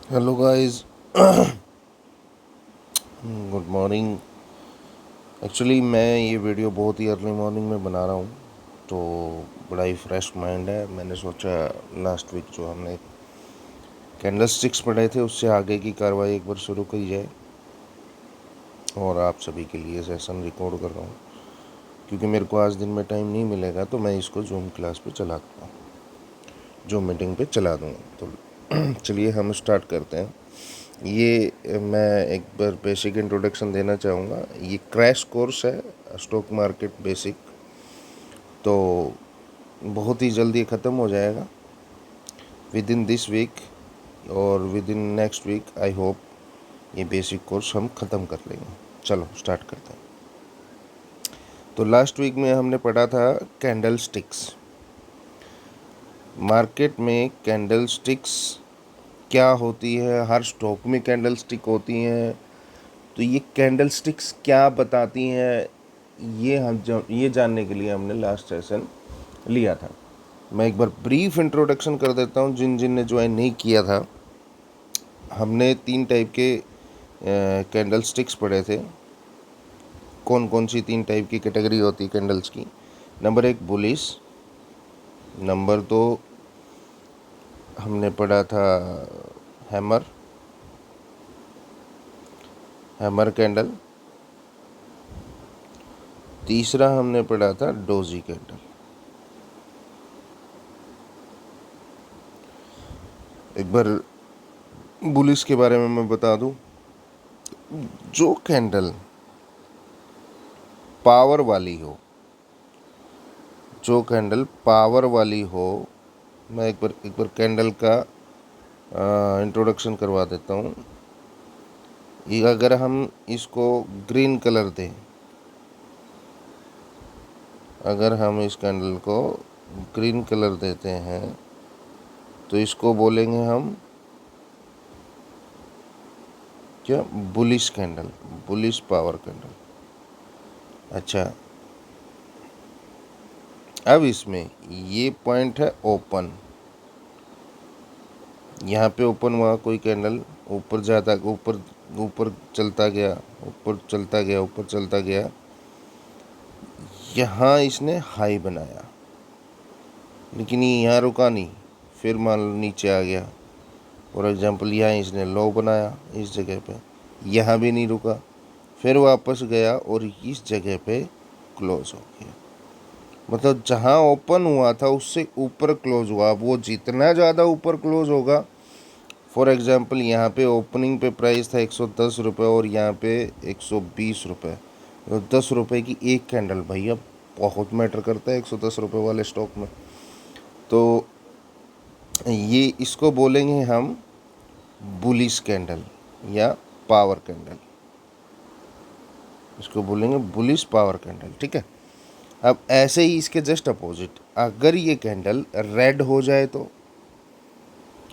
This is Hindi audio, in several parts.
Hello guys, good morning. Actually मैं ये वीडियो बहुत ही अर्ली मॉर्निंग में बना रहा हूँ, तो बड़ा ही फ्रेश माइंड है। मैंने सोचा लास्ट वीक जो हमने कैंडल स्टिक्स पढ़े थे उससे आगे की कार्रवाई एक बार शुरू की जाए, और आप सभी के लिए सेशन रिकॉर्ड कर रहा हूँ क्योंकि मेरे को आज दिन में टाइम नहीं मिलेगा, तो मैं इसको जूम क्लास पे चला दूँगा, जूम मीटिंग पे चला दूँगा। तो चलिए हम स्टार्ट करते हैं। ये मैं एक बार बेसिक इंट्रोडक्शन देना चाहूँगा। ये क्रैश कोर्स है स्टॉक मार्केट बेसिक, तो बहुत ही जल्दी ख़त्म हो जाएगा विद इन दिस वीक, और within next week I hope ये बेसिक कोर्स हम ख़त्म कर लेंगे। चलो स्टार्ट करते हैं। तो लास्ट वीक में हमने पढ़ा था कैंडल स्टिक्स। मार्केट में कैंडल स्टिक्स क्या होती है, हर स्टॉक में कैंडल स्टिक होती हैं, तो ये कैंडल स्टिक्स क्या बताती हैं, ये जानने के लिए हमने लास्ट सेशन लिया था। मैं एक बार ब्रीफ इंट्रोडक्शन कर देता हूँ जिन जिन ने ज्वाइन नहीं किया था। हमने 3 टाइप के कैंडल स्टिक्स पढ़े थे। कौन कौन सी 3 टाइप की कैटेगरी होती है कैंडल्स की? नंबर 1 बुलिश, नंबर 2 हमने पढ़ा था हैमर हैमर कैंडल, तीसरा हमने पढ़ा था डोजी कैंडल। एक बार बुलिश के बारे में मैं बता दूं। जो कैंडल पावर वाली हो, जो कैंडल पावर वाली हो, मैं एक बार कैंडल का इंट्रोडक्शन करवा देता हूँ। ये अगर हम इसको ग्रीन कलर दें, अगर हम इस कैंडल को ग्रीन कलर देते हैं तो इसको बोलेंगे हम क्या? Bullish candle, bullish power candle. अच्छा, अब इसमें ये पॉइंट है ओपन। यहाँ पे ओपन हुआ कोई कैंडल, ऊपर जाता, ऊपर ऊपर चलता गया, ऊपर चलता गया, ऊपर चलता गया, यहाँ इसने हाई बनाया, लेकिन ये यहाँ रुका नहीं, फिर मान लो नीचे आ गया। फॉर एग्जांपल यहाँ इसने लो बनाया इस जगह पे, यहाँ भी नहीं रुका, फिर वापस गया और इस जगह पे क्लोज हो गया। मतलब जहाँ ओपन हुआ था उससे ऊपर क्लोज हुआ। वो जितना ज़्यादा ऊपर क्लोज होगा, फॉर एग्जांपल यहाँ पे ओपनिंग पे प्राइस था 110 रुपये और यहाँ पे 120 रुपये, तो 10 रुपये की एक कैंडल भैया बहुत मैटर करता है 110 रुपये वाले स्टॉक में। तो ये इसको बोलेंगे हम बुलिश कैंडल या पावर कैंडल, इसको बोलेंगे बुलिश पावर कैंडल। ठीक है। अब ऐसे ही इसके जस्ट अपोजिट, अगर ये कैंडल रेड हो जाए तो,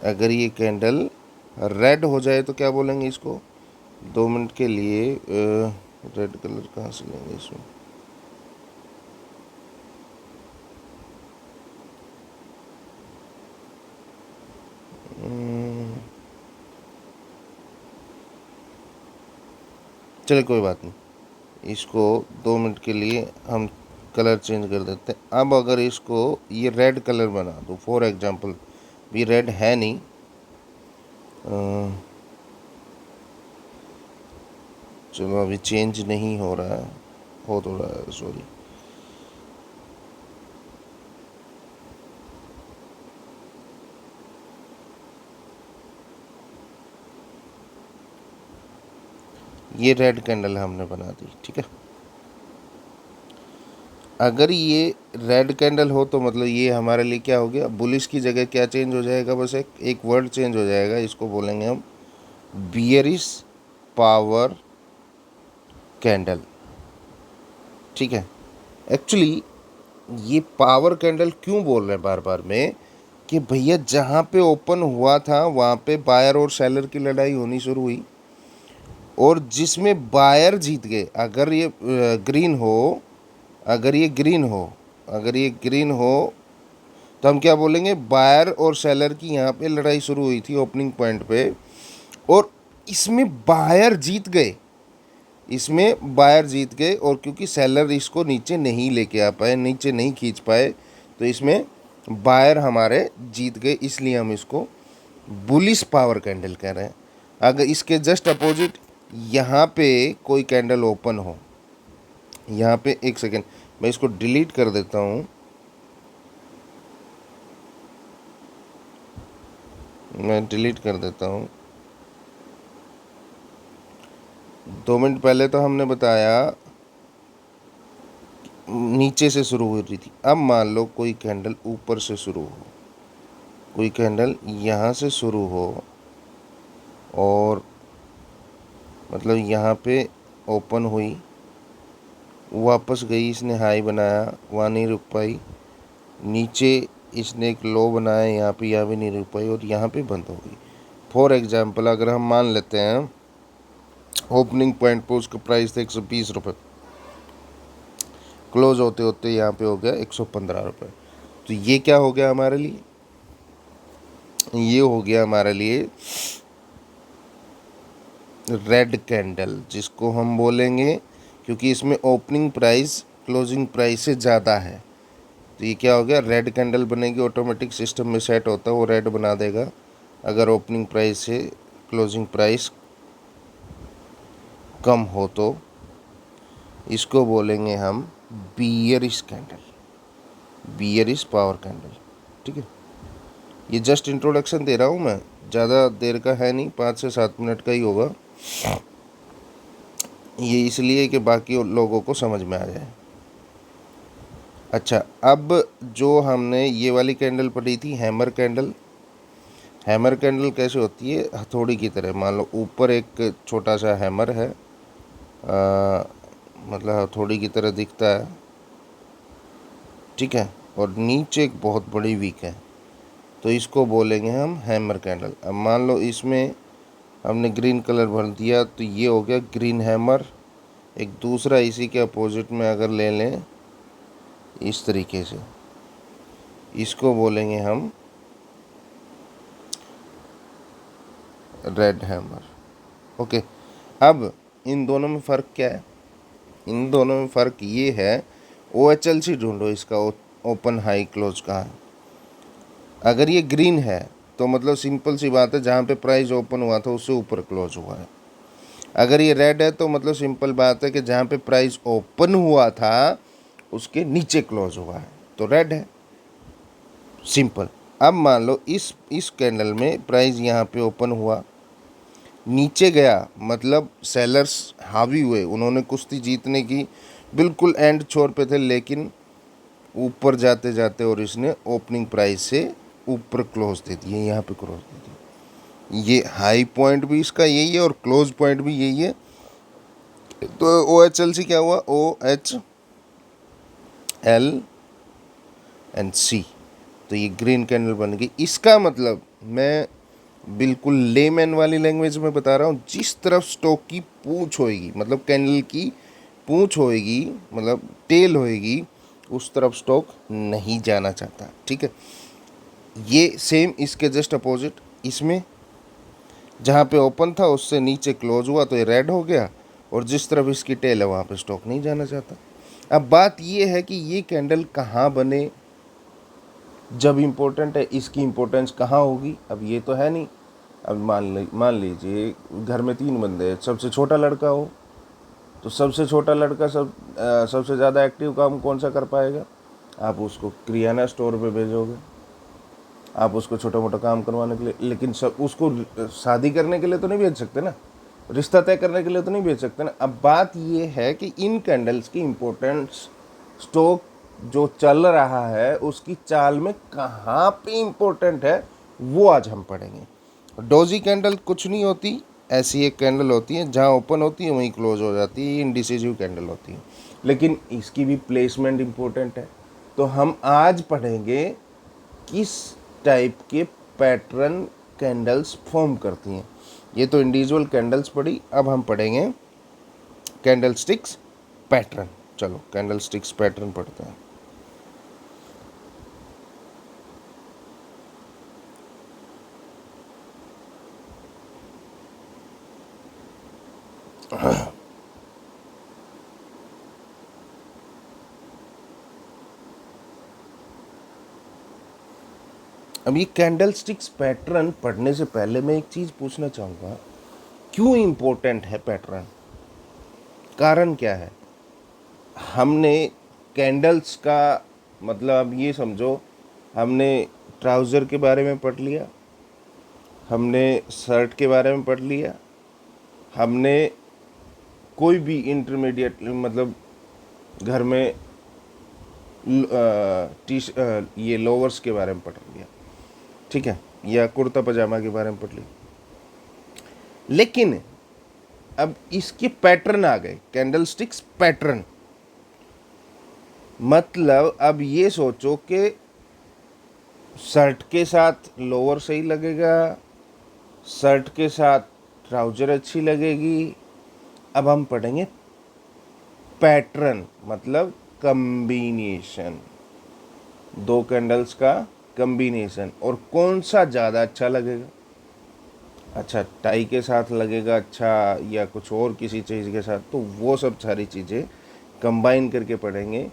अगर ये कैंडल रेड हो जाए तो क्या बोलेंगे इसको? 2 मिनट के लिए रेड कलर कहाँ से लेंगे इसमें? चलिए कोई बात नहीं, इसको 2 मिनट के लिए हम कलर चेंज कर देते हैं। अब अगर इसको ये रेड कलर बना दो, फॉर एग्जांपल ये रेड है नहीं, चलो अभी चेंज नहीं हो रहा है, हो तो रहा है, सॉरी। ये रेड कैंडल हमने बना दी। ठीक है। अगर ये रेड कैंडल हो तो मतलब ये हमारे लिए क्या हो गया? बुलिश की जगह क्या चेंज हो जाएगा? बस एक वर्ड चेंज हो जाएगा, इसको बोलेंगे हम बियरिश पावर कैंडल। ठीक है। एक्चुअली ये पावर कैंडल क्यों बोल रहे हैं बार बार में कि भैया जहाँ पे ओपन हुआ था वहाँ पे बायर और सेलर की लड़ाई होनी शुरू हुई, और जिसमें बायर जीत गए। अगर ये ग्रीन हो, अगर ये ग्रीन हो, अगर ये ग्रीन हो तो हम क्या बोलेंगे? बायर और सेलर की यहाँ पे लड़ाई शुरू हुई थी ओपनिंग पॉइंट पे, और इसमें बायर जीत गए, इसमें बायर जीत गए। और क्योंकि सेलर इसको नीचे नहीं लेके आ पाए, नीचे नहीं खींच पाए, तो इसमें बायर हमारे जीत गए, इसलिए हम इसको बुलिश पावर कैंडल कह रहे हैं। अगर इसके जस्ट अपोजिट यहाँ पे कोई कैंडल ओपन हो, यहाँ पे, एक सेकेंड मैं इसको डिलीट कर देता हूँ, मैं डिलीट कर देता हूँ। 2 मिनट पहले तो हमने बताया नीचे से शुरू हो रही थी। अब मान लो कोई कैंडल ऊपर से शुरू हो, कोई कैंडल यहाँ से शुरू हो और मतलब यहाँ पे ओपन हुई, वापस गई, इसने हाई बनाया, वहाँ नहीं रुक पाई, नीचे इसने एक लो बनाया यहाँ पे, यहाँ भी नहीं रुक पाई और यहाँ पे बंद हो गई। फॉर एग्जांपल अगर हम मान लेते हैं ओपनिंग पॉइंट पे उसका प्राइस था 120 रुपये, क्लोज होते होते यहाँ पे हो गया 115 रुपये। तो ये क्या हो गया हमारे लिए, ये हो गया हमारे लिए रेड कैंडल, जिसको हम बोलेंगे, क्योंकि इसमें ओपनिंग प्राइस क्लोजिंग प्राइस से ज़्यादा है, तो ये क्या हो गया, रेड कैंडल बनेगी। ऑटोमेटिक सिस्टम में सेट होता है, वो रेड बना देगा अगर ओपनिंग प्राइस से क्लोजिंग प्राइस कम हो। तो इसको बोलेंगे हम bearish candle, bearish power candle. ठीक है, ये जस्ट इंट्रोडक्शन दे रहा हूँ मैं, ज़्यादा देर का है नहीं, 5 से 7 मिनट का ही होगा। ये इसलिए कि बाकी लोगों को समझ में आ जाए। अच्छा, अब जो हमने ये वाली कैंडल पढ़ी थी हैमर कैंडल, हैमर कैंडल कैसे होती है, हथौड़ी की तरह। मान लो ऊपर एक छोटा सा हैमर है, मतलब हथौड़ी की तरह दिखता है, ठीक है, और नीचे एक बहुत बड़ी वीक है, तो इसको बोलेंगे हम हैमर कैंडल। अब मान लो इसमें हमने ग्रीन कलर भर दिया, तो ये हो गया ग्रीन हैमर। एक दूसरा इसी के अपोजिट में अगर ले लें इस तरीके से, इसको बोलेंगे हम रेड हैमर। ओके, अब इन दोनों में फ़र्क क्या है, इन दोनों में फ़र्क ये है, OHLC ढूंढो इसका, ओपन हाई क्लोज कहाँ है। अगर ये ग्रीन है तो मतलब सिंपल सी बात है, जहाँ पे प्राइस ओपन हुआ था उससे ऊपर क्लोज हुआ है। अगर ये रेड है तो मतलब सिंपल बात है कि जहाँ पे प्राइस ओपन हुआ था उसके नीचे क्लोज हुआ है, तो रेड है, सिंपल। अब मान लो इस कैंडल में प्राइस यहाँ पे ओपन हुआ, नीचे गया, मतलब सेलर्स हावी हुए, उन्होंने कुश्ती जीतने की बिल्कुल एंड छोर पे थे, लेकिन ऊपर जाते जाते और इसने ओपनिंग प्राइस से ऊपर क्लोज दे दिए, यहाँ पे क्लोज दे दिए। ये हाई पॉइंट भी इसका यही है और क्लोज पॉइंट भी यही है। तो OHLC क्या हुआ, OHLNC, तो ये ग्रीन कैंडल बन गई। इसका मतलब मैं बिल्कुल लेमैन वाली लैंग्वेज में बता रहा हूँ, जिस तरफ स्टॉक की पूंछ होएगी, मतलब कैंडल की पूंछ होएगी, मतलब टेल होएगी, उस तरफ स्टॉक नहीं जाना चाहता। ठीक है, ये सेम इसके जस्ट अपोजिट, इसमें जहाँ पे ओपन था उससे नीचे क्लोज हुआ तो ये रेड हो गया, और जिस तरफ इसकी टेल है वहाँ पे स्टॉक नहीं जाना चाहता। अब बात ये है कि ये कैंडल कहाँ बने, जब इम्पोर्टेंट है, इसकी इम्पोर्टेंस कहाँ होगी। अब ये तो है नहीं, अब मान लीजिए घर में 3 बंदे हैं, सबसे छोटा लड़का हो, तो सबसे छोटा लड़का सबसे ज़्यादा एक्टिव काम कौन सा कर पाएगा, आप उसको किराना स्टोर पे भेजोगे, आप उसको छोटा मोटा काम करवाने के लिए, लेकिन सब उसको शादी करने के लिए तो नहीं भेज सकते ना, रिश्ता तय करने के लिए तो नहीं भेज सकते ना। अब बात ये है कि इन कैंडल्स की इम्पोर्टेंस, स्टॉक जो चल रहा है उसकी चाल में कहाँ पे इम्पोर्टेंट है, वो आज हम पढ़ेंगे। डोजी कैंडल कुछ नहीं होती, ऐसी एक कैंडल होती है जहाँ ओपन होती है वहीं क्लोज हो जाती है, ये इंडिसिसिव कैंडल होती है, लेकिन इसकी भी प्लेसमेंट इम्पोर्टेंट है। तो हम आज पढ़ेंगे किस टाइप के पैटर्न कैंडल्स फॉर्म करती हैं। ये तो इंडिविजुअल कैंडल्स पढ़ी, अब हम पढ़ेंगे कैंडल स्टिक्स पैटर्न। चलो कैंडल स्टिक्स पैटर्न पढ़ते हैं। अब ये कैंडल स्टिक्स पैटर्न पढ़ने से पहले मैं एक चीज़ पूछना चाहूँगा, क्यों इम्पोर्टेंट है पैटर्न? कारण क्या है? हमने कैंडल्स का मतलब अब ये समझो, हमने ट्राउज़र के बारे में पढ़ लिया, हमने शर्ट के बारे में पढ़ लिया, हमने कोई भी इंटरमीडिएट मतलब घर में ये लोवर्स के बारे में पढ़ लिया, ठीक है, या कुर्ता पजामा के बारे में पढ़ लिया, लेकिन अब इसके पैटर्न आ गए, कैंडल स्टिक्स पैटर्न। मतलब अब ये सोचो कि शर्ट के साथ लोअर सही लगेगा, शर्ट के साथ ट्राउज़र अच्छी लगेगी। अब हम पढ़ेंगे पैटर्न, मतलब कम्बिनेशन, दो कैंडल्स का कम्बिनेशन, और कौन सा ज़्यादा अच्छा लगेगा। अच्छा, टाई के साथ लगेगा अच्छा, या कुछ और किसी चीज़ के साथ, तो वो सब सारी चीज़ें कंबाइन करके पढ़ेंगे।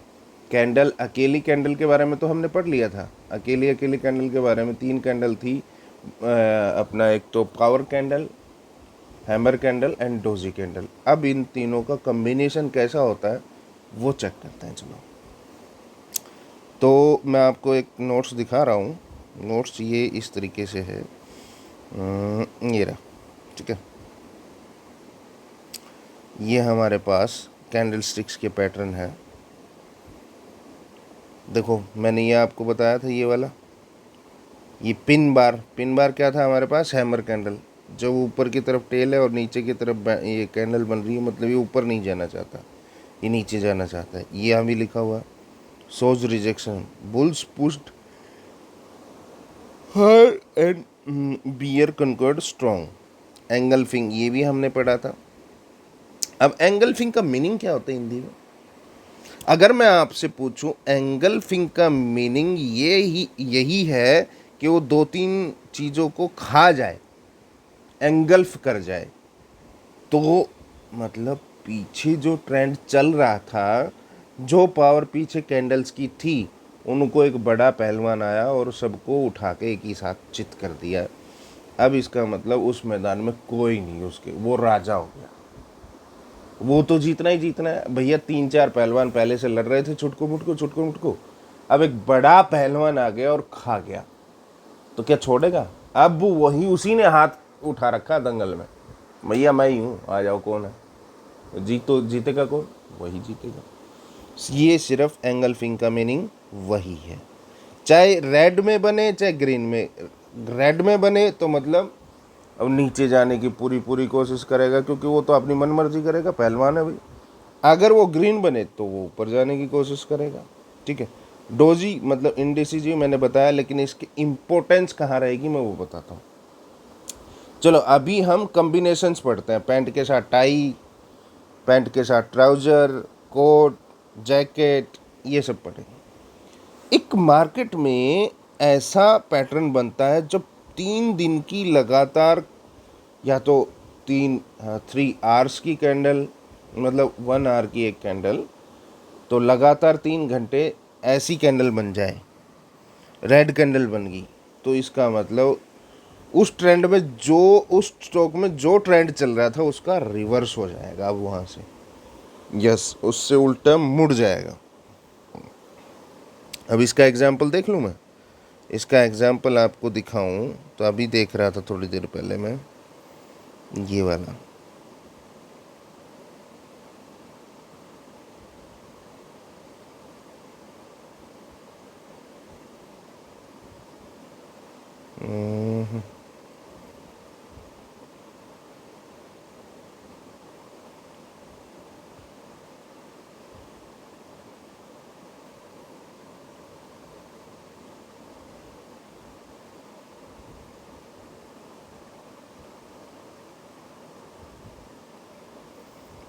कैंडल, अकेली कैंडल के बारे में तो हमने पढ़ लिया था, अकेली कैंडल के बारे में 3 कैंडल थी, अपना एक तो power candle, hammer candle and doji candle. अब इन तीनों का कम्बिनेशन कैसा होता है वो चेक करते हैं। चलो, तो मैं आपको एक नोट्स दिखा रहा हूँ। नोट्स ये इस तरीके से है, ये रहा, ठीक है। ये हमारे पास कैंडल स्टिक्स के पैटर्न है। देखो, मैंने ये आपको बताया था, ये वाला, ये पिन बार क्या था हमारे पास, हैमर कैंडल। जब ऊपर की तरफ टेल है और नीचे की तरफ ये कैंडल बन रही है, मतलब ये ऊपर नहीं जाना चाहता, ये नीचे जाना चाहता है। ये यहाँ भी लिखा हुआ है, shows rejection, bulls pushed hard and bear conquered strong, engulfing, ये भी हमने पढ़ा था। अब एंगल्फिंग का मीनिंग क्या होता है हिंदी में? अगर मैं आपसे पूछूं एंगल्फिंग का मीनिंग यही है कि वो 2-3 चीज़ों को खा जाए, एंगल्फ कर जाए। तो मतलब पीछे जो ट्रेंड चल रहा था, जो पावर पीछे कैंडल्स की थी, उनको एक बड़ा पहलवान आया और सबको उठा के एक ही साथ चित कर दिया। अब इसका मतलब उस मैदान में कोई नहीं उसके, वो राजा हो गया, वो तो जीतना ही जीतना है भैया। 3-4 पहलवान पहले से लड़ रहे थे, छुटको मुटको, अब एक बड़ा पहलवान आ गया और खा गया, तो क्या छोड़ेगा? अब वही उसी ने हाथ उठा रखा दंगल में, भैया मैं ही हूँ, आ जाओ, कौन है तो जीतेगा कौन? वही जीतेगा। ये सिर्फ एंगल्फिंग का मीनिंग वही है, चाहे रेड में बने चाहे ग्रीन में। रेड में बने तो मतलब अब नीचे जाने की पूरी कोशिश करेगा, क्योंकि वो तो अपनी मन मर्जी करेगा, पहलवान है भाई। अगर वो ग्रीन बने तो वो ऊपर जाने की कोशिश करेगा, ठीक है। डोजी मतलब इंडिसिजिव मैंने बताया, लेकिन इसकी इम्पोर्टेंस कहाँ रहेगी मैं वो बताता हूँ। चलो, अभी हम कम्बिनेशंस पढ़ते हैं, पैंट के साथ टाई, पैंट के साथ ट्राउज़र, कोट, जैकेट, ये सब पढ़ेंगे। एक मार्केट में ऐसा पैटर्न बनता है जब 3 दिन की लगातार, या तो 3 आवर्स की कैंडल, मतलब 1 आवर की एक कैंडल, तो लगातार 3 घंटे ऐसी कैंडल बन जाए, रेड कैंडल बन गई, तो इसका मतलब उस ट्रेंड में जो, उस स्टॉक में जो ट्रेंड चल रहा था उसका रिवर्स हो जाएगा। अब वहाँ से यस, उससे उल्टा मुड़ जाएगा। अब इसका एग्जाम्पल देख लूँ मैं, इसका एग्जाम्पल आपको दिखाऊं तो अभी देख रहा था थोड़ी देर पहले मैं, ये वाला,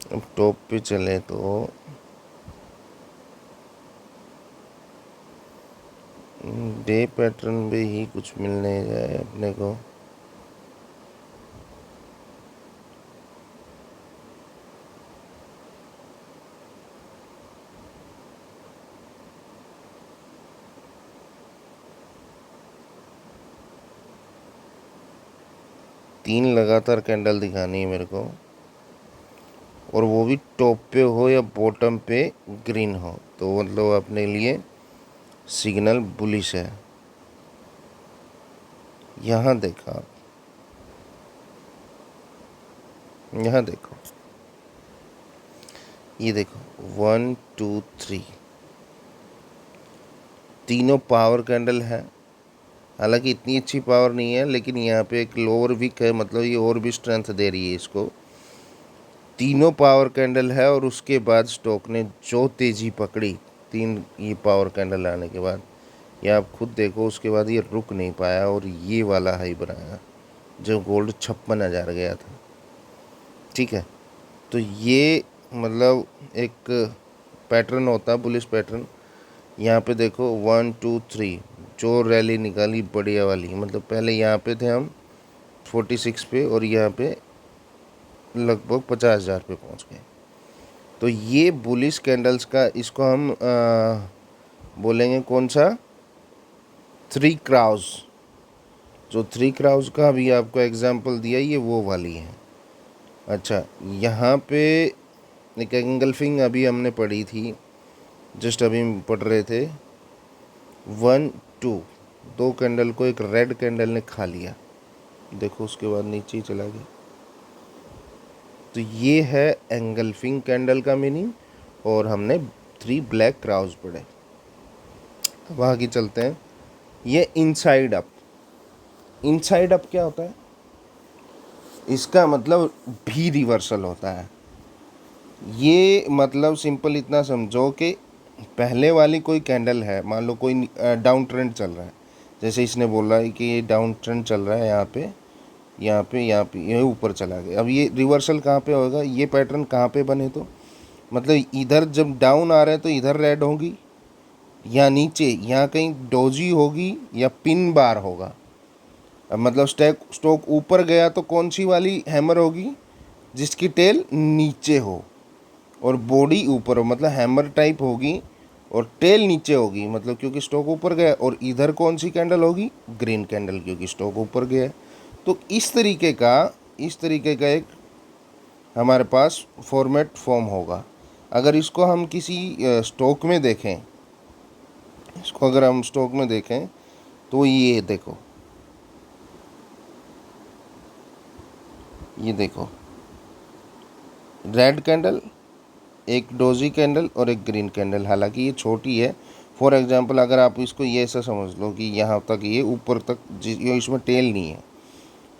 अब टॉप पे चले तो डे पैटर्न में ही कुछ मिलने जाए अपने को। 3 लगातार कैंडल दिखानी है मेरे को, और वो भी टॉप पे हो या बॉटम पे ग्रीन हो, तो मतलब अपने लिए सिग्नल बुलिश है। यहाँ देखा आप, यहाँ देखो, ये देखो 1 2 3 तीनों पावर कैंडल है। हालांकि इतनी अच्छी पावर नहीं है, लेकिन यहाँ पे एक लोअर विक है, मतलब ये और भी स्ट्रेंथ दे रही है इसको। तीनों पावर कैंडल है, और उसके बाद स्टॉक ने जो तेज़ी पकड़ी 3 ये पावर कैंडल आने के बाद, ये आप खुद देखो, उसके बाद ये रुक नहीं पाया और ये वाला हाई बनाया जो गोल्ड 56,000 गया था। ठीक है, तो ये मतलब एक पैटर्न होता है, बुलिश पैटर्न। यहाँ पे देखो 1 2 3 जो रैली निकाली बढ़िया वाली, मतलब पहले यहाँ पे थे हम 46 पे, और यहाँ पे लगभग 50,000 पे पहुँच गए। तो ये बुलिश कैंडल्स का, इसको हम बोलेंगे कौन सा, 3 क्राउज। जो 3 क्राउज का अभी आपको एग्जांपल दिया, ये वो वाली है। अच्छा, यहाँ पे एक एंगल्फिंग अभी हमने पढ़ी थी, जस्ट अभी पढ़ रहे थे, 1 2 दो कैंडल को एक रेड कैंडल ने खा लिया, देखो उसके बाद नीचे ही चला गया। तो ये है एंगल्फिंग कैंडल का मीनिंग, और हमने 3 ब्लैक क्राउज पढ़े। अब आगे चलते हैं। ये इनसाइड अप, इनसाइड अप क्या होता है, इसका मतलब भी रिवर्सल होता है। ये मतलब सिंपल इतना समझो कि पहले वाली कोई कैंडल है, मान लो कोई डाउन ट्रेंड चल रहा है, जैसे इसने बोला है कि ये डाउन ट्रेंड चल रहा है, यहाँ पे यहाँ पे यहाँ पे, ये ऊपर चला गया। अब ये रिवर्सल कहाँ पे होगा, ये पैटर्न कहाँ पे बने, तो मतलब इधर जब डाउन आ रहा है तो इधर रेड होगी, या नीचे यहाँ कहीं डोजी होगी, या पिन बार होगा। अब मतलब स्टॉक ऊपर गया तो कौन सी वाली हैमर होगी, जिसकी टेल नीचे हो और बॉडी ऊपर हो, मतलब हैमर टाइप होगी, और टेल नीचे होगी, मतलब क्योंकि स्टॉक ऊपर गया। और इधर कौन सी कैंडल होगी, ग्रीन कैंडल, क्योंकि स्टॉक ऊपर गया। तो इस तरीके का एक हमारे पास फॉर्मेट फॉर्म होगा। अगर इसको हम किसी स्टॉक में देखें, इसको अगर हम स्टॉक में देखें, तो ये देखो, ये देखो, रेड कैंडल, एक डोजी कैंडल और एक ग्रीन कैंडल। हालांकि ये छोटी है, फॉर एग्जांपल अगर आप इसको ये ऐसा समझ लो कि यहाँ तक, ये ऊपर तक, ये इसमें टेल नहीं है,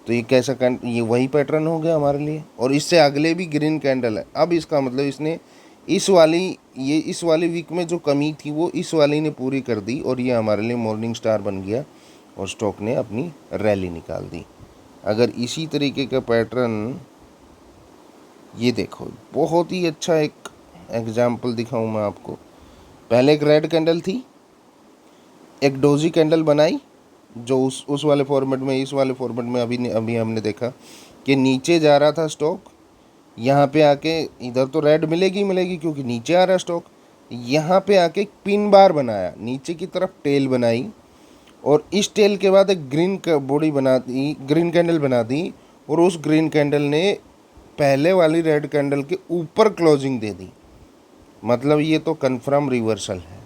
तो ये कैसा ये वही पैटर्न हो गया हमारे लिए। और इससे अगले भी ग्रीन कैंडल है। अब इसका मतलब इसने इस वाली वीक में जो कमी थी वो इस वाली ने पूरी कर दी, और ये हमारे लिए मॉर्निंग स्टार बन गया, और स्टॉक ने अपनी रैली निकाल दी। अगर इसी तरीके का पैटर्न, ये देखो, बहुत ही अच्छा एक एग्जाम्पल दिखाऊं मैं आपको। पहले एक रेड कैंडल थी, एक डोजी कैंडल बनाई, जो उस वाले फॉर्मेट में, इस वाले फॉर्मेट में अभी हमने देखा कि नीचे जा रहा था स्टॉक, यहाँ पे आके इधर तो रेड मिलेगी क्योंकि नीचे आ रहा है स्टॉक, यहाँ पे आके पिन बार बनाया, नीचे की तरफ टेल बनाई, और इस टेल के बाद एक ग्रीन बॉडी बना दी, ग्रीन कैंडल बना दी, और उस ग्रीन कैंडल ने पहले वाली रेड कैंडल के ऊपर क्लोजिंग दे दी। मतलब ये तो कन्फर्म रिवर्सल है,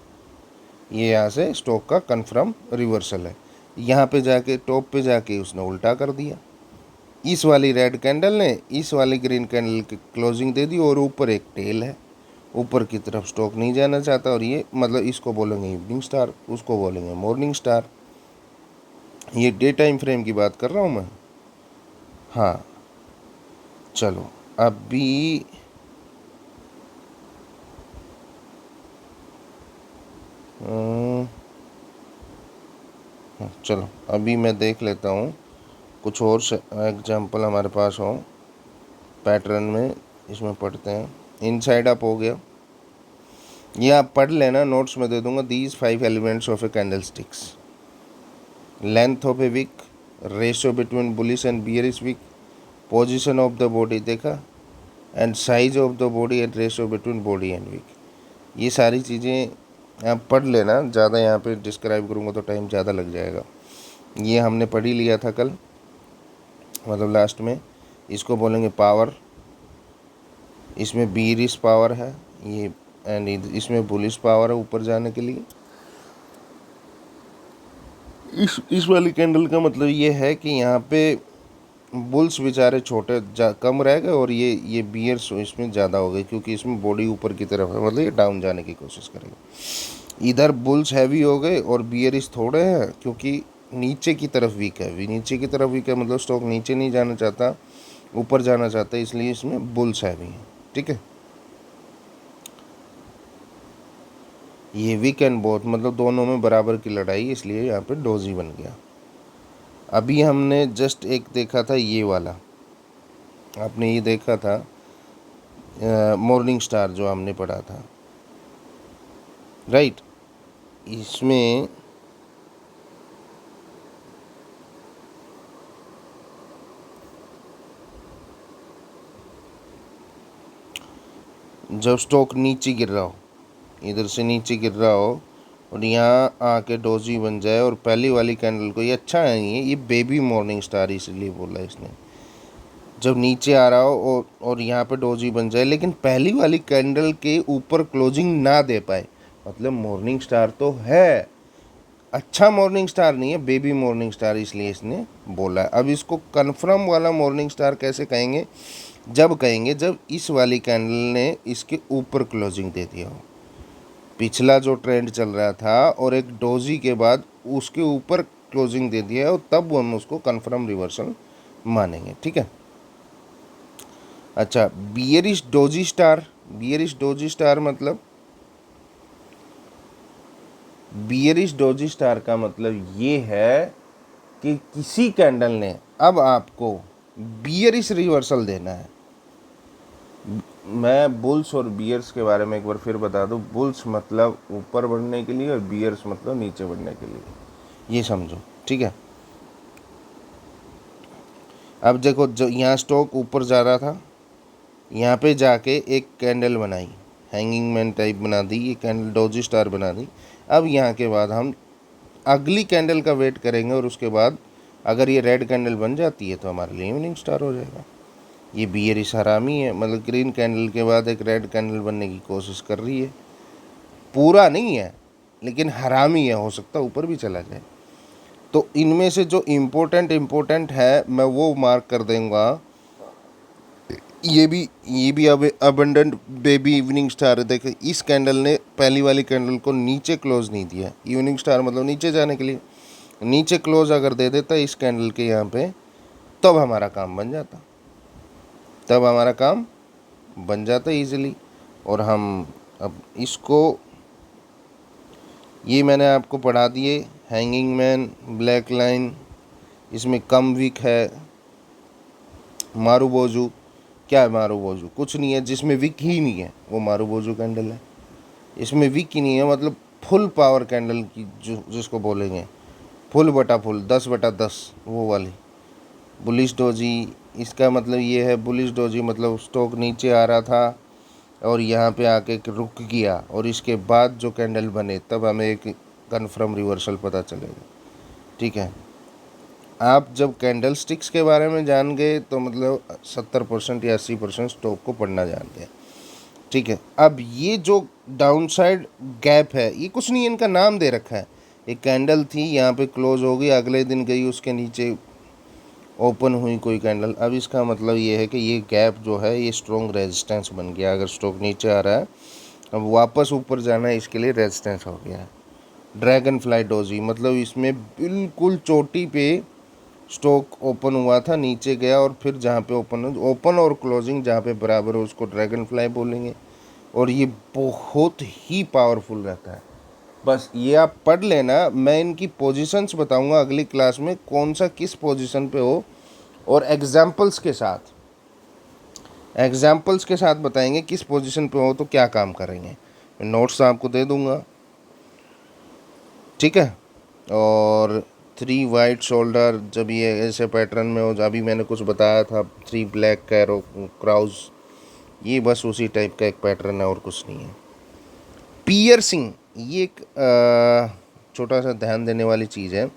ये यहाँ से स्टॉक का कन्फर्म रिवर्सल है। यहाँ पे जाके टॉप पे जाके उसने उल्टा कर दिया, इस वाली रेड कैंडल ने इस वाली ग्रीन कैंडल की क्लोजिंग दे दी, और ऊपर एक टेल है, ऊपर की तरफ स्टॉक नहीं जाना चाहता, और ये मतलब इसको बोलेंगे इवनिंग स्टार, उसको बोलेंगे मॉर्निंग स्टार। ये डे टाइम फ्रेम की बात कर रहा हूँ मैं। हाँ, चलो अभी चलो अभी मैं देख लेता हूँ कुछ और एग्जांपल हमारे पास हो पैटर्न में, इसमें पढ़ते हैं। इनसाइड अप हो गया, ये आप पढ़ लेना, नोट्स में दे दूंगा। These 5 elements of a candle sticks, length of a wick, ratio between bullish and bearish wick, position of the body देखा, and size of the body and ratio between body and wick. ये सारी चीज़ें आप पढ़ लेना, ज़्यादा यहाँ पे डिस्क्राइब करूँगा तो टाइम ज़्यादा लग जाएगा। ये हमने पढ़ ही लिया था कल। मतलब लास्ट में इसको बोलेंगे पावर, इसमें बीरिश पावर है ये, एंड इसमें बुलिश पावर है ऊपर जाने के लिए। इस वाली कैंडल का मतलब ये है कि यहाँ पे बुल्स बेचारे छोटे कम रह गए और ये बियर्स इसमें ज़्यादा हो गए, क्योंकि इसमें बॉडी ऊपर की तरफ है, मतलब ये डाउन जाने की कोशिश करेगा। इधर बुल्स हैवी हो गए और बियर्स थोड़े हैं, क्योंकि नीचे की तरफ वीक है। नीचे की तरफ वीक है मतलब स्टॉक नीचे नहीं जाना चाहता, ऊपर जाना चाहता है, इसलिए इसमें बुल्स हैवी हैं। ठीक है, ये वीक एंड बोथ मतलब दोनों में बराबर की लड़ाई, इसलिए यहाँ पे डोजी बन गया। अभी हमने जस्ट एक देखा था ये वाला, आपने ये देखा था मॉर्निंग स्टार जो हमने पढ़ा था, राइट। इसमें जब स्टॉक नीचे गिर रहा हो, इधर से नीचे गिर रहा हो और यहाँ आके डोजी बन जाए, और पहली वाली कैंडल को, ये अच्छा है, ये बेबी मॉर्निंग स्टार इसलिए बोला इसने, जब नीचे आ रहा हो और यहाँ पे डोजी बन जाए, लेकिन पहली वाली कैंडल के ऊपर क्लोजिंग ना दे पाए, मतलब मॉर्निंग स्टार तो है, अच्छा मॉर्निंग स्टार नहीं है, बेबी मॉर्निंग स्टार, इसलिए इसने बोला है। अब इसको कन्फर्म वाला मॉर्निंग स्टार कैसे कहेंगे, जब कहेंगे जब इस वाली कैंडल ने इसके ऊपर क्लोजिंग दे दिया हो, पिछला जो ट्रेंड चल रहा था और एक डोजी के बाद उसके ऊपर क्लोजिंग दे दिया है, और तब हम उसको कन्फर्म रिवर्सल मानेंगे। ठीक है, अच्छा, bearish doji star, bearish doji star मतलब, बियरिश डोजी स्टार का मतलब ये है कि किसी कैंडल ने अब आपको बियरिश रिवर्सल देना है। मैं बुल्स और बियर्स के बारे में एक बार फिर बता दूं, बुल्स मतलब ऊपर बढ़ने के लिए और बियर्स मतलब नीचे बढ़ने के लिए, ये समझो। ठीक है, अब देखो, जो यहाँ स्टॉक ऊपर जा रहा था, यहाँ पे जाके एक कैंडल बनाई, हैंगिंग मैन टाइप बना दी, ये कैंडल डोजी स्टार बना दी। अब यहाँ के बाद हम अगली कैंडल का वेट करेंगे, और उसके बाद अगर ये रेड कैंडल बन जाती है तो हमारे लिए इवनिंग स्टार हो जाएगा। ये बियरिश हरामी है, मतलब ग्रीन कैंडल के बाद एक रेड कैंडल बनने की कोशिश कर रही है, पूरा नहीं है लेकिन हरामी है, हो सकता है ऊपर भी चला जाए। तो इनमें से जो इम्पोर्टेंट है मैं वो मार्क कर दूंगा। ये भी अब अबंडेंट बेबी इवनिंग स्टार है। देखो, इस कैंडल ने पहली वाली कैंडल को नीचे क्लोज नहीं दिया, इवनिंग स्टार मतलब नीचे जाने के लिए, नीचे क्लोज अगर दे देता इस कैंडल के यहाँ पे, तब हमारा काम बन जाता, तब हमारा काम बन जाता इजीली। और हम अब इसको, ये मैंने आपको पढ़ा दिए, हैंगिंग मैन, ब्लैक लाइन, इसमें कम वीक है, मारूबोजू। क्या है मारूबोजू? कुछ नहीं है, जिसमें विक ही नहीं है वो मारूबोजू कैंडल है। इसमें विक ही नहीं है मतलब फुल पावर कैंडल की, जो जिसको बोलेंगे फुल बटा फुल, 10/10, वो वाली बुलिश डोजी। इसका मतलब ये है, बुलिश डोजी मतलब स्टॉक नीचे आ रहा था और यहाँ पे आके रुक गया, और इसके बाद जो कैंडल बने तब हमें एक कन्फर्म रिवर्सल पता चलेगा। ठीक है, आप जब कैंडल स्टिक्स के बारे में जान गए तो मतलब 70% या 80% स्टॉक को पढ़ना जान गए। ठीक है, अब ये जो डाउन साइड गैप है, ये कुछ नहीं, इनका नाम दे रखा है। एक कैंडल थी, यहाँ पे क्लोज हो गई, अगले दिन गई उसके नीचे ओपन हुई कोई कैंडल। अब इसका मतलब ये है कि ये गैप जो है ये स्ट्रॉन्ग रेजिस्टेंस बन गया। अगर स्टॉक नीचे आ रहा है, अब वापस ऊपर जाना है, इसके लिए रेजिस्टेंस हो गया है। ड्रैगन फ्लाई डोजी मतलब इसमें बिल्कुल चोटी पे स्टॉक ओपन हुआ था, नीचे गया, और फिर जहाँ पे ओपन और क्लोजिंग जहाँ पे बराबर हो उसको ड्रैगन फ्लाई बोलेंगे। और ये बहुत ही पावरफुल रहता है। बस ये आप पढ़ लेना, मैं इनकी पोजीशंस बताऊंगा अगली क्लास में, कौन सा किस पोजीशन पे हो, और एग्जाम्पल्स के साथ बताएंगे किस पोजीशन पे हो तो क्या काम करेंगे। मैं नोट्स आपको दे दूंगा। ठीक है, और 3 वाइट शोल्डर जब ये ऐसे पैटर्न में हो, अभी मैंने कुछ बताया था 3 ब्लैक कैरो क्राउज, ये बस उसी टाइप का एक पैटर्न है और कुछ नहीं है। पियर्सिंग, ये एक छोटा सा ध्यान देने वाली चीज़ है।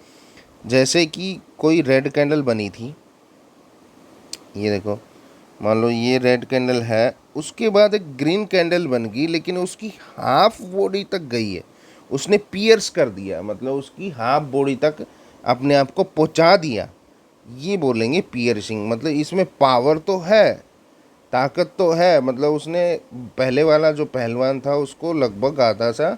जैसे कि कोई रेड कैंडल बनी थी, ये देखो, मान लो ये रेड कैंडल है, उसके बाद एक ग्रीन कैंडल बन गई, लेकिन उसकी हाफ बॉडी तक गई है, उसने पियर्स कर दिया, मतलब उसकी हाफ बॉडी तक अपने आप को पहुंचा दिया। ये बोलेंगे पियर्सिंग। मतलब इसमें पावर तो है, ताकत तो है, मतलब उसने पहले वाला जो पहलवान था उसको लगभग आधा सा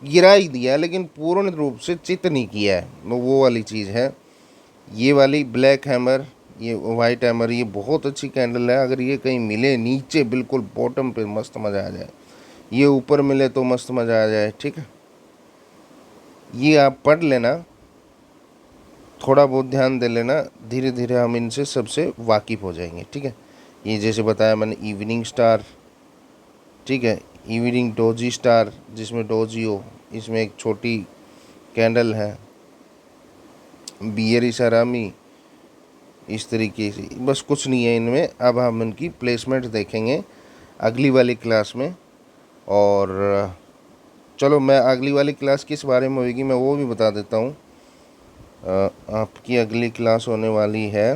गिरा ही दिया, लेकिन पूर्ण रूप से चित नहीं किया है, वो वाली चीज़ है। ये वाली ब्लैक हैमर, ये वाइट हैमर, ये बहुत अच्छी कैंडल है। अगर ये कहीं मिले नीचे बिल्कुल बॉटम पे, मस्त मज़ा आ जाए। ये ऊपर मिले तो मस्त मज़ा आ जाए। ठीक है, ये आप पढ़ लेना, थोड़ा बहुत ध्यान दे लेना, धीरे धीरे हम इनसे सबसे वाकिफ़ हो जाएंगे। ठीक है, ये जैसे बताया मैंने, इवनिंग स्टार, ठीक है, इवनिंग डोजी स्टार, जिसमें डोजी हो, इसमें एक छोटी कैंडल है, बियरी सरामी, इस तरीके से। बस कुछ नहीं है इनमें। अब हम इनकी प्लेसमेंट देखेंगे अगली वाली क्लास में। और चलो, मैं अगली वाली क्लास किस बारे में होगी मैं वो भी बता देता हूँ। आपकी अगली क्लास होने वाली है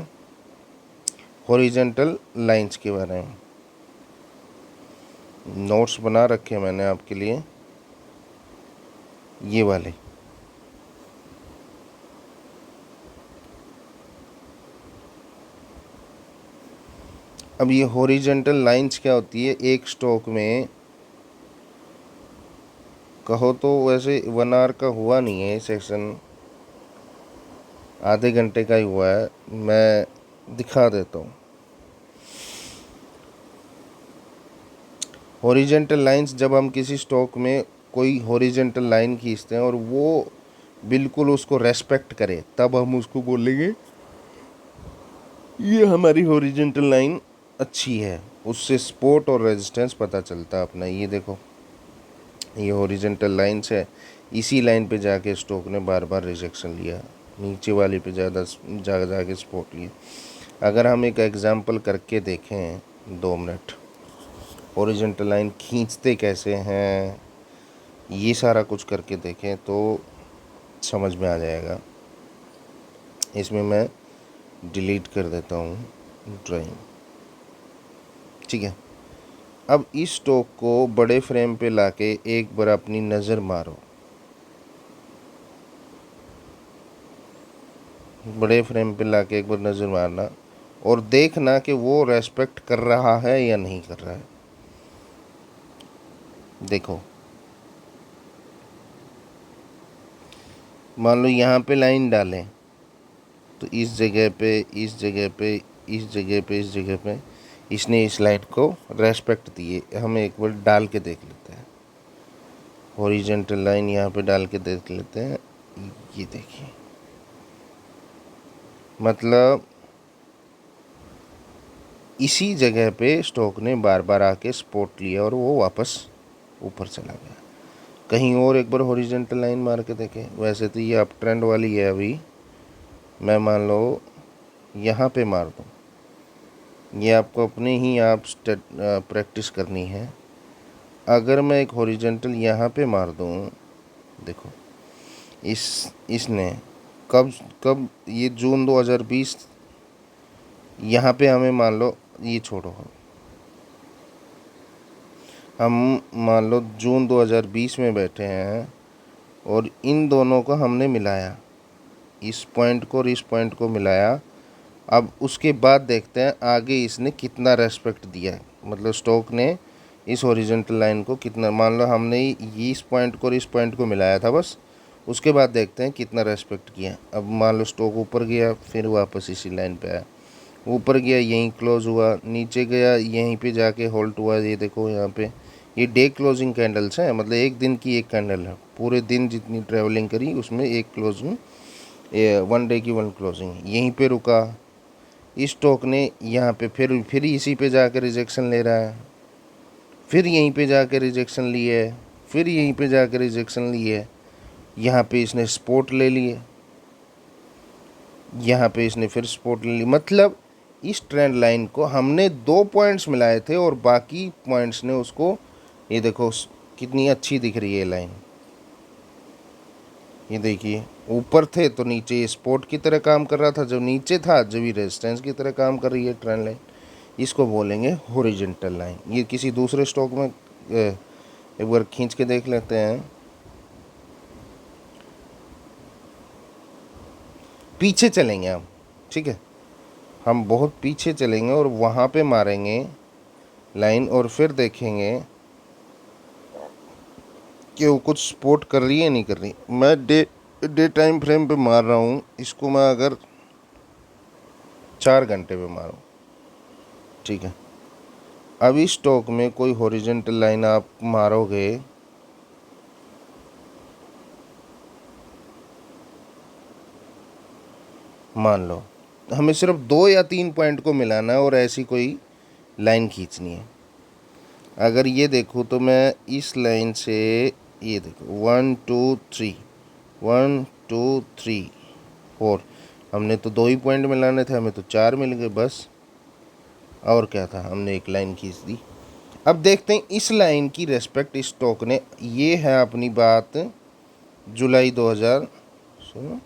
हॉरिजॉन्टल लाइंस के बारे में। नोट्स बना रखे मैंने आपके लिए, ये वाले। अब ये हॉरिजॉन्टल लाइंस क्या होती है? एक स्टॉक में कहो तो वैसे 1 आवर का हुआ नहीं है सेशन, आधे घंटे का ही हुआ है। मैं दिखा देता हूँ। हॉरिजॉन्टल लाइंस, जब हम किसी स्टॉक में कोई हॉरिजॉन्टल लाइन खींचते हैं और वो बिल्कुल उसको रेस्पेक्ट करे, तब हम उसको बोलेंगे ये हमारी हॉरिजॉन्टल लाइन अच्छी है। उससे सपोर्ट और रेजिस्टेंस पता चलता है अपना। ये देखो, ये हॉरिजॉन्टल लाइंस है, इसी लाइन पे जाके स्टॉक ने बार बार रिजेक्शन लिया, नीचे वाली पे ज़्यादा जाके सपोर्ट लिया। अगर हम एक एग्जांपल करके देखें 2 मिनट, हॉरिजॉन्टल लाइन खींचते कैसे हैं, ये सारा कुछ करके देखें तो समझ में आ जाएगा। इसमें मैं डिलीट कर देता हूँ ड्राइंग। ठीक है, अब इस स्टॉक को बड़े फ्रेम पे लाके एक बार अपनी नज़र मारो, बड़े फ्रेम पे लाके एक बार नज़र मारना और देखना कि वो रेस्पेक्ट कर रहा है या नहीं कर रहा है। देखो, मान लो यहाँ पे लाइन डालें तो इस जगह पे, इस जगह पे, इस जगह पे, इस जगह पे इसने इस लाइन को रेस्पेक्ट दिए। हम एक बार डाल के देख लेते हैं, हॉरिजॉन्टल लाइन यहाँ पे डाल के देख लेते हैं। ये देखिए, मतलब इसी जगह पे स्टॉक ने बार बार आके सपोर्ट लिया और वो वापस ऊपर चला गया। कहीं और एक बार हॉरिजॉन्टल लाइन मार के देखें। वैसे तो ये अप ट्रेंड वाली है, अभी मैं मान लो यहाँ पे मार दूँ, ये आपको अपने ही आप प्रैक्टिस करनी है। अगर मैं एक हॉरिजॉन्टल यहाँ पे मार दूँ, देखो इसने कब कब ये जून 2020, यहाँ पे हमें मान लो, ये छोड़ो, हम मान लो जून 2020 में बैठे हैं और इन दोनों को हमने मिलाया, इस पॉइंट को और इस पॉइंट को मिलाया। अब उसके बाद देखते हैं आगे इसने कितना रेस्पेक्ट दिया है, मतलब स्टॉक ने इस हॉरिजॉन्टल लाइन को कितना, मान लो हमने इस पॉइंट को और इस पॉइंट को मिलाया था बस, उसके बाद देखते हैं कितना रेस्पेक्ट किया। अब मान लो स्टॉक ऊपर गया, फिर वापस इसी लाइन पे आया, ऊपर गया यहीं क्लोज हुआ, नीचे गया यहीं पे जाके होल्ड हुआ। ये देखो यहाँ पे ये डे क्लोजिंग कैंडल्स हैं, मतलब एक दिन की एक कैंडल है, पूरे दिन जितनी ट्रैवलिंग करी उसमें एक क्लोजिंग, 1 डे की 1 क्लोजिंग। यहीं पे रुका, इस स्टॉक ने यहाँ पे फिर इसी पे जाकर रिजेक्शन ले रहा है, फिर यहीं पे जाकर रिजेक्शन लिए है, फिर यहीं पे जाकर रिजेक्शन लिए है, यहाँ पे इसने सपोर्ट ले लिए, यहाँ पे इसने फिर सपोर्ट ले ली। मतलब इस ट्रेंड लाइन को हमने 2 पॉइंट्स मिलाए थे और बाकी पॉइंट्स ने उसको, ये देखो कितनी अच्छी दिख रही है लाइन, ये देखिए, ऊपर थे तो नीचे ये सपोर्ट की तरह काम कर रहा था, जब नीचे था जब ये रेजिस्टेंस की तरह काम कर रही है ट्रेंड लाइन। इसको बोलेंगे हॉरिजॉन्टल लाइन। ये किसी दूसरे स्टॉक में एक बार खींच के देख लेते हैं। पीछे चलेंगे हम, ठीक है, हम बहुत पीछे चलेंगे और वहाँ पे मारेंगे लाइन और फिर देखेंगे कि वो कुछ सपोर्ट कर रही है नहीं कर रही। मैं डे टाइम फ्रेम पे मार रहा हूँ इसको। मैं अगर 4 घंटे पे मारूँ, ठीक है, अब इस स्टॉक में कोई हॉरिजॉन्टल लाइन आप मारोगे, मान लो हमें सिर्फ 2 या 3 पॉइंट को मिलाना है और ऐसी कोई लाइन खींचनी है। अगर ये देखूँ तो मैं इस लाइन से, ये देखो 1 2 3, 1 2 3 4, हमने तो 2 ही पॉइंट मिलाने थे, हमें तो 4 मिल गए बस। और क्या था, हमने एक लाइन खींच दी। अब देखते हैं इस लाइन की रेस्पेक्ट इस स्टॉक ने, ये है अपनी बात जुलाई 2000, सुनो,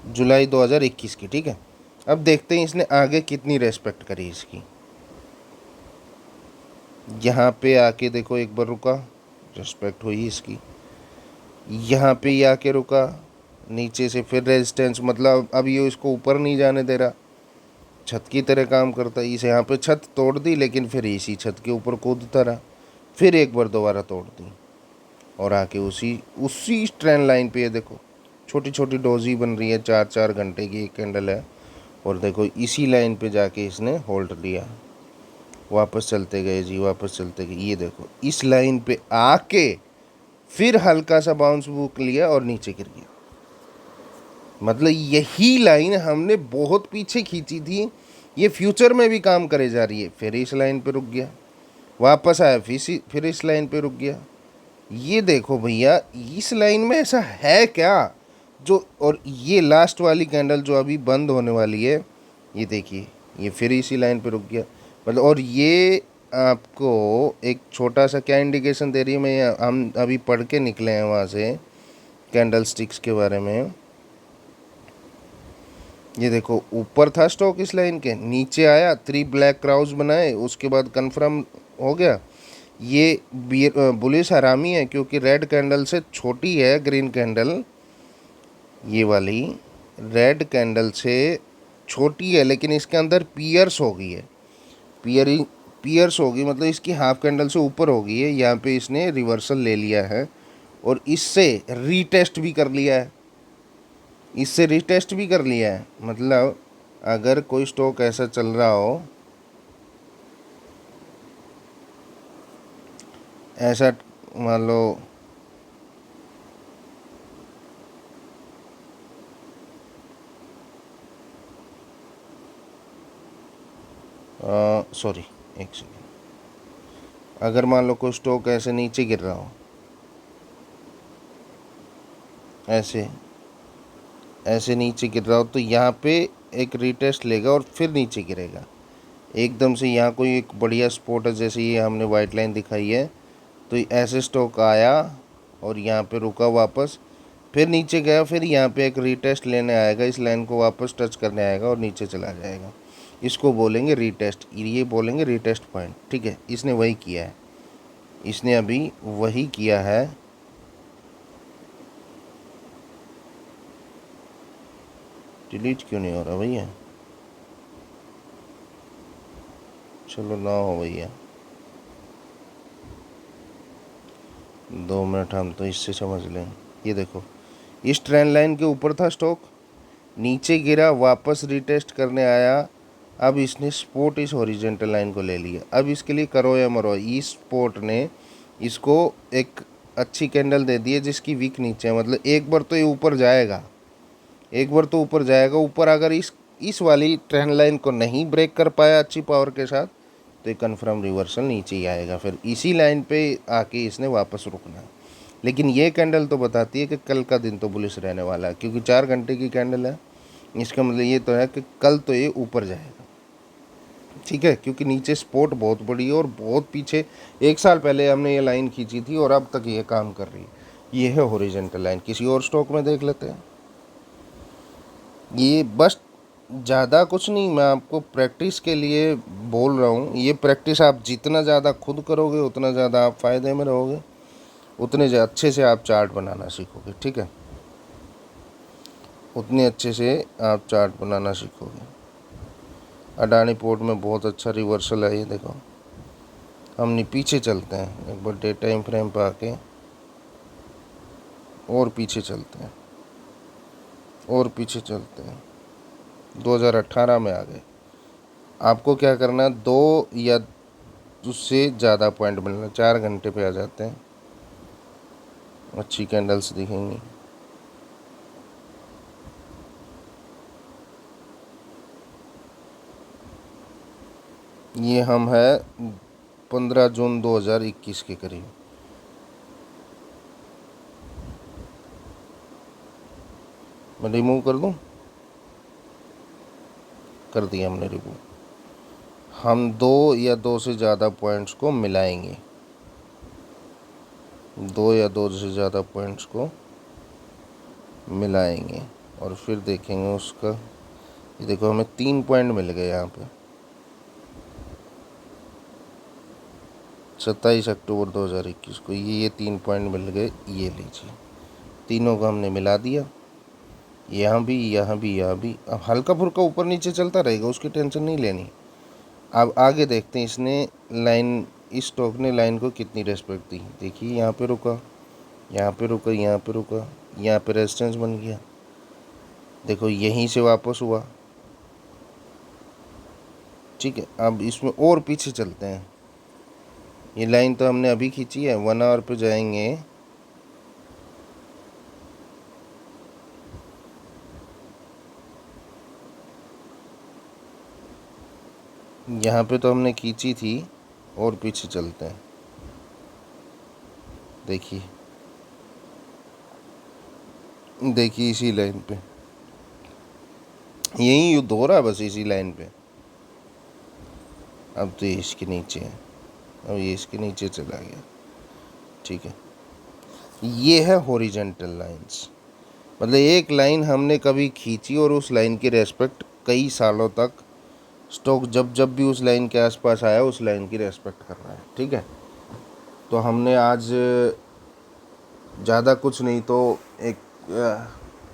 जुलाई 2021 की, ठीक है। अब देखते हैं इसने आगे कितनी रेस्पेक्ट करी इसकी। यहाँ पे आके देखो एक बार रुका, रेस्पेक्ट हुई इसकी। यहाँ पे ये आके रुका, नीचे से फिर रेजिस्टेंस, मतलब अब ये इसको ऊपर नहीं जाने दे रहा, छत की तरह काम करता है। इसे यहाँ पे छत तोड़ दी, लेकिन फिर इसी छत के ऊपर कूदता रहा, फिर एक बार दोबारा तोड़ दी और आके उसी उसी ट्रेंड लाइन पे ये देखो छोटी छोटी डोजी बन रही है। 4 4 घंटे की एक कैंडल है और देखो इसी लाइन पे जाके इसने होल्ड लिया, वापस चलते गए जी, वापस चलते गए। ये देखो इस लाइन पे आके फिर हल्का सा बाउंस बुक लिया और नीचे गिर गया। मतलब यही लाइन हमने बहुत पीछे खींची थी, ये फ्यूचर में भी काम करे जा रही है। फिर इस लाइन पे रुक गया, वापस आया, फिर इस लाइन पे रुक गया। ये देखो भैया, इस लाइन में ऐसा है क्या जो, और ये लास्ट वाली कैंडल जो अभी बंद होने वाली है, ये देखिए ये फिर इसी लाइन पे रुक गया। मतलब और ये आपको एक छोटा सा क्या इंडिकेशन दे रही है, हम अभी पढ़ के निकले हैं वहाँ से कैंडल स्टिक्स के बारे में। ये देखो ऊपर था स्टॉक इस लाइन के, नीचे आया, 3 ब्लैक क्राउज बनाए, उसके बाद कंफर्म हो गया। ये बुलिश हरामी है क्योंकि रेड कैंडल से छोटी है ग्रीन कैंडल, ये वाली रेड कैंडल से छोटी है, लेकिन इसके अंदर पियर्स हो गई है, पियर्स होगी, मतलब इसकी हाफ कैंडल से ऊपर हो गई है। यहाँ पे इसने रिवर्सल ले लिया है और इससे रीटेस्ट भी कर लिया है, इससे रीटेस्ट भी कर लिया है। मतलब अगर कोई स्टॉक ऐसा चल रहा हो, ऐसा मान लो सॉरी एक सेकेंड, अगर मान लो कोई स्टॉक ऐसे नीचे गिर रहा हो, ऐसे ऐसे नीचे गिर रहा हो, तो यहाँ पे एक रीटेस्ट लेगा और फिर नीचे गिरेगा एकदम से। यहाँ कोई एक बढ़िया स्पॉट है, जैसे ये हमने वाइट लाइन दिखाई है, तो ऐसे स्टॉक आया और यहाँ पे रुका, वापस फिर नीचे गया, फिर यहाँ पे एक रीटेस्ट लेने आएगा, इस लाइन को वापस टच करने आएगा और नीचे चला जाएगा। इसको बोलेंगे रीटेस्ट, ये बोलेंगे रीटेस्ट पॉइंट, ठीक है। इसने वही किया है, इसने अभी वही किया है। डिलीट क्यों नहीं हो रहा भैया, चलो ना हो भैया, 2 मिनट हम तो इससे समझ लें। ये देखो इस ट्रेंड लाइन के ऊपर था स्टॉक, नीचे गिरा, वापस रीटेस्ट करने आया, अब इसने सपोर्ट इस हॉरिजॉन्टल लाइन को ले लिया। अब इसके लिए करो या मरो, इस सपोर्ट ने इसको एक अच्छी कैंडल दे दी है जिसकी वीक नीचे है। मतलब एक बार तो ये ऊपर जाएगा, एक बार तो ऊपर जाएगा। ऊपर अगर इस वाली ट्रेंड लाइन को नहीं ब्रेक कर पाया अच्छी पावर के साथ, तो ये कन्फर्म रिवर्सल नीचे ही आएगा, फिर इसी लाइन पे आके इसने वापस रुकना है। लेकिन ये कैंडल तो बताती है कि कल का दिन तो बुलिश रहने वाला है, क्योंकि 4 घंटे की कैंडल है। इसका मतलब ये तो है कि कल तो ये ऊपर जाएगा, ठीक है, क्योंकि नीचे सपोर्ट बहुत बड़ी है और बहुत पीछे 1 साल पहले हमने ये लाइन खींची थी और अब तक ये काम कर रही है। ये है हॉरिजॉन्टल लाइन। किसी और स्टॉक में देख लेते हैं। ये बस ज़्यादा कुछ नहीं, मैं आपको प्रैक्टिस के लिए बोल रहा हूँ। ये प्रैक्टिस आप जितना ज़्यादा खुद करोगे उतना ज़्यादा आप फ़ायदे में रहोगे, उतने अच्छे से आप चार्ट बनाना सीखोगे। ठीक है, उतने अच्छे से आप चार्ट बनाना सीखोगे। अडानी पोर्ट में बहुत अच्छा रिवर्सल है, ये देखो। हम पीछे चलते हैं एक बार डे टाइम फ्रेम पे आके, और पीछे चलते हैं, और पीछे चलते हैं। 2018 में आ गए। आपको क्या करना है, 2 या उससे ज़्यादा पॉइंट मिलना। 4 घंटे पे आ जाते हैं, अच्छी कैंडल्स दिखेंगी। ये हम है 15 जून 2021 के करीब। मैं रिमूव कर दूं? कर दिया हमने रिमूव। हम 2 या 2 से ज़्यादा पॉइंट्स को मिलाएंगे, 2 या 2 से ज़्यादा पॉइंट्स को मिलाएंगे और फिर देखेंगे उसका। ये देखो, हमें 3 पॉइंट मिल गए यहाँ पे। 27 अक्टूबर 2021 को ये 3 पॉइंट मिल गए। ये लीजिए, तीनों को हमने मिला दिया। यहाँ भी, यहाँ भी, यहाँ भी। अब हल्का फुल्का ऊपर नीचे चलता रहेगा, उसकी टेंशन नहीं लेनी। अब आगे देखते हैं इसने लाइन, इस स्टॉक ने लाइन को कितनी रेस्पेक्ट दी। देखिए, यहाँ पे रुका, यहाँ पे रुका, यहाँ पे रुका, यहाँ पे रेजिस्टेंस बन गया। देखो, यहीं से वापस हुआ। ठीक है, अब इसमें और पीछे चलते हैं। ये लाइन तो हमने अभी खींची है, 1 आवर पे जाएंगे। यहाँ पे तो हमने खींची थी, और पीछे चलते हैं। देखिए, देखिए इसी लाइन पे, यही युद्ध हो रहा है बस इसी लाइन पे। अब तो ये इसके नीचे है, अब ये इसके नीचे चला गया। ठीक है, ये है हॉरिजॉन्टल लाइंस। मतलब एक लाइन हमने कभी खींची और उस लाइन की रेस्पेक्ट कई सालों तक स्टॉक जब जब भी उस लाइन के आसपास आया उस लाइन की रेस्पेक्ट कर रहा है। ठीक है, तो हमने आज ज़्यादा कुछ नहीं तो एक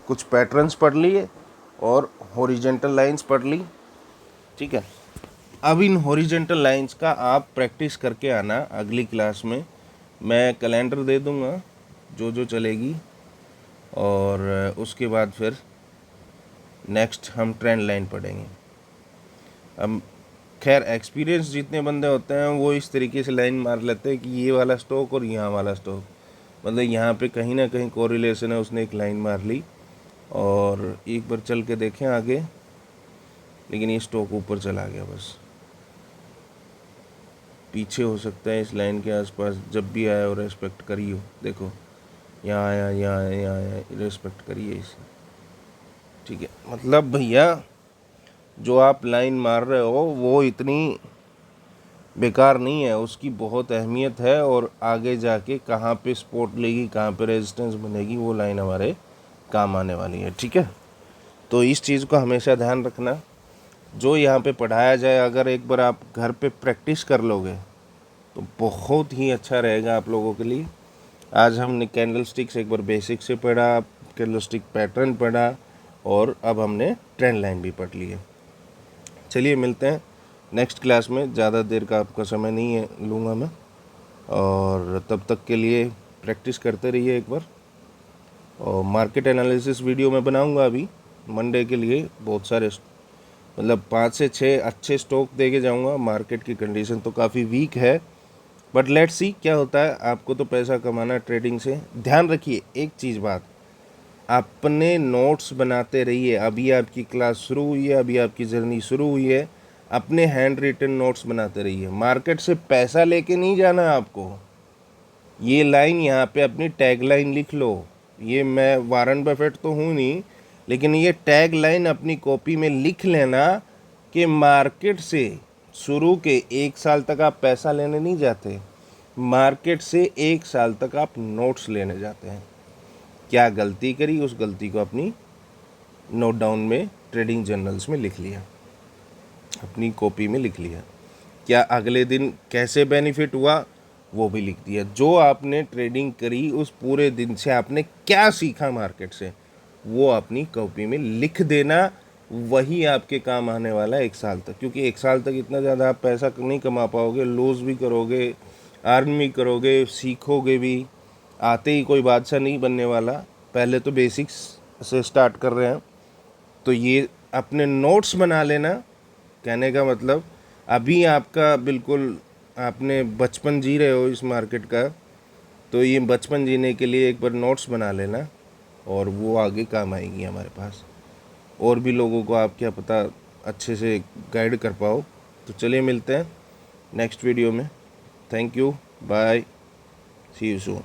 कुछ पैटर्न्स पढ़ लिए और हॉरिजॉन्टल लाइंस पढ़ ली। ठीक है, अब इन हॉरिजॉन्टल लाइंस का आप प्रैक्टिस करके आना। अगली क्लास में मैं कैलेंडर दे दूँगा जो जो चलेगी, और उसके बाद फिर नेक्स्ट हम ट्रेंड लाइन पढ़ेंगे। अब खैर, एक्सपीरियंस जितने बंदे होते हैं वो इस तरीके से लाइन मार लेते हैं कि ये वाला स्टॉक और यहाँ वाला स्टॉक, मतलब यहाँ पे कहीं ना कहीं कोरिलेशन है, उसने एक लाइन मार ली और एक बार चल के देखें आगे, लेकिन ये स्टॉक ऊपर चला गया। बस पीछे हो सकता है इस लाइन के आसपास, जब भी आया और रेस्पेक्ट करिए। देखो, यहाँ आया, यहाँ आया, यहाँ आया, रेस्पेक्ट करिए इसे। ठीक है, मतलब भैया जो आप लाइन मार रहे हो वो इतनी बेकार नहीं है, उसकी बहुत अहमियत है, और आगे जाके कहाँ पे सपोर्ट लेगी, कहाँ पे रेजिस्टेंस बनेगी, वो लाइन हमारे काम आने वाली है। ठीक है, तो इस चीज़ को हमेशा ध्यान रखना। जो यहाँ पे पढ़ाया जाए, अगर एक बार आप घर पे प्रैक्टिस कर लोगे तो बहुत ही अच्छा रहेगा आप लोगों के लिए। आज हमने कैंडल स्टिक्स एक बार बेसिक से पढ़ा, कैंडल स्टिक पैटर्न पढ़ा, और अब हमने ट्रेंड लाइन भी पढ़ ली है। चलिए मिलते हैं नेक्स्ट क्लास में। ज़्यादा देर का आपका समय नहीं है लूँगा मैं, और तब तक के लिए प्रैक्टिस करते रहिए एक बार। और मार्केट एनालिसिस वीडियो मैं बनाऊँगा अभी मंडे के लिए, बहुत सारे, मतलब 5 से 6 अच्छे स्टॉक दे के जाऊँगा। मार्केट की कंडीशन तो काफ़ी वीक है, बट लेट्स सी क्या होता है। आपको तो पैसा कमाना ट्रेडिंग से। ध्यान रखिए एक चीज़ बात, अपने नोट्स बनाते रहिए। अभी आपकी क्लास शुरू हुई है, अभी आपकी जर्नी शुरू हुई है, अपने हैंड रिटन नोट्स बनाते रहिए। मार्केट से पैसा लेके नहीं जाना आपको। ये लाइन यहाँ पे अपनी टैग लाइन लिख लो। ये मैं वारन बफेट तो हूँ नहीं, लेकिन ये टैग लाइन अपनी कॉपी में लिख लेना कि मार्केट से शुरू के 1 साल तक आप पैसा लेने नहीं जाते, मार्केट से 1 साल तक आप नोट्स लेने जाते हैं। क्या गलती करी, उस गलती को अपनी नोट डाउन में ट्रेडिंग जर्नल्स में लिख लिया, अपनी कॉपी में लिख लिया। क्या अगले दिन कैसे बेनिफिट हुआ वो भी लिख दिया। जो आपने ट्रेडिंग करी उस पूरे दिन से आपने क्या सीखा मार्केट से, वो अपनी कॉपी में लिख देना। वही आपके काम आने वाला है 1 साल तक, क्योंकि 1 साल तक इतना ज़्यादा आप पैसा नहीं कमा पाओगे, लूज़ भी करोगे, अर्न भी करोगे, सीखोगे भी। आते ही कोई बादशाह नहीं बनने वाला, पहले तो बेसिक्स से स्टार्ट कर रहे हैं। तो ये अपने नोट्स बना लेना, कहने का मतलब अभी आपका बिल्कुल आपने बचपन जी रहे हो इस मार्केट का, तो ये बचपन जीने के लिए एक बार नोट्स बना लेना और वो आगे काम आएगी हमारे पास। और भी लोगों को आप क्या पता अच्छे से गाइड कर पाओ। तो चलिए मिलते हैं नेक्स्ट वीडियो में। Thank you, bye, see you soon.